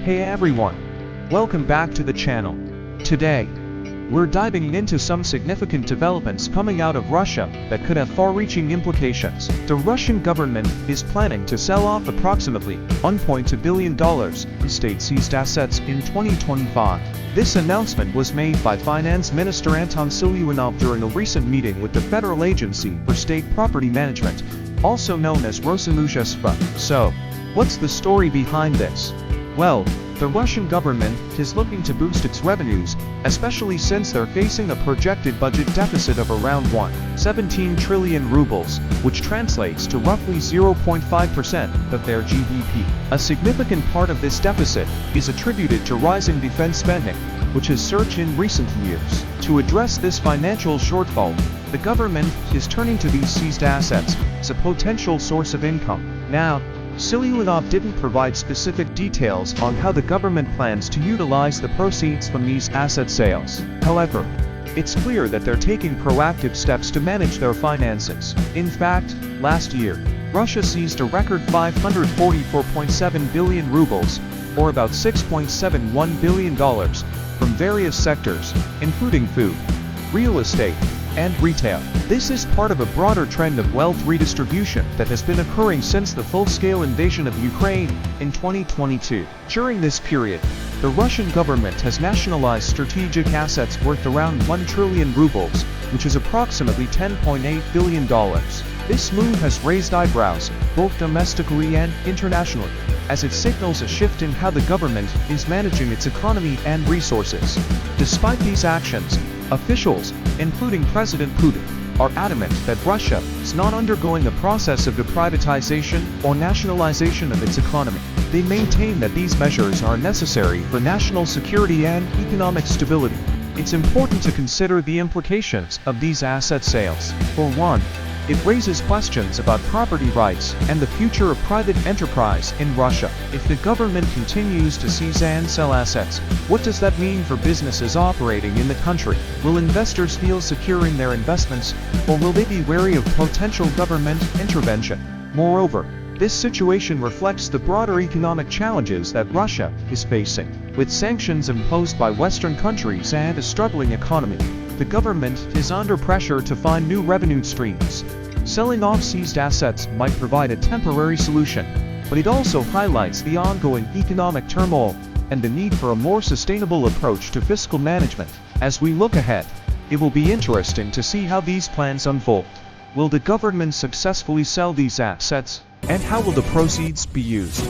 Hey everyone! Welcome back to the channel. Today, we're diving into some significant developments coming out of Russia that could have far-reaching implications. The Russian government is planning to sell off approximately $1.2 billion in state-seized assets in 2025. This announcement was made by Finance Minister Anton Siluanov during a recent meeting with the Federal Agency for State Property Management, also known as Rosimuzhestvo. So, what's the story behind this? Well, the Russian government is looking to boost its revenues, especially since they're facing a projected budget deficit of around 17 trillion rubles, which translates to roughly 0.5% of their GDP. A significant part of this deficit is attributed to rising defense spending, which has surged in recent years. To address this financial shortfall, the government is turning to these seized assets as a potential source of income. Now, Siluanov didn't provide specific details on how the government plans to utilize the proceeds from these asset sales. However, it's clear that they're taking proactive steps to manage their finances. In fact, last year, Russia seized a record 544.7 billion rubles, or about $6.71 billion, from various sectors, including food, real estate, and retail. This is part of a broader trend of wealth redistribution that has been occurring since the full-scale invasion of Ukraine in 2022. During this period, the Russian government has nationalized strategic assets worth around 1 trillion rubles, which is approximately $10.8 billion. This move has raised eyebrows, both domestically and internationally, as it signals a shift in how the government is managing its economy and resources. Despite these actions, officials, including President Putin, are adamant that Russia is not undergoing a process of deprivatization or nationalization of its economy. They maintain that these measures are necessary for national security and economic stability. It's important to consider the implications of these asset sales. For one, it raises questions about property rights and the future of private enterprise in Russia. If the government continues to seize and sell assets, what does that mean for businesses operating in the country? Will investors feel secure in their investments, or will they be wary of potential government intervention? Moreover, this situation reflects the broader economic challenges that Russia is facing. With sanctions imposed by Western countries and a struggling economy, the government is under pressure to find new revenue streams. Selling off seized assets might provide a temporary solution, but it also highlights the ongoing economic turmoil and the need for a more sustainable approach to fiscal management. As we look ahead, it will be interesting to see how these plans unfold. Will the government successfully sell these assets, and how will the proceeds be used?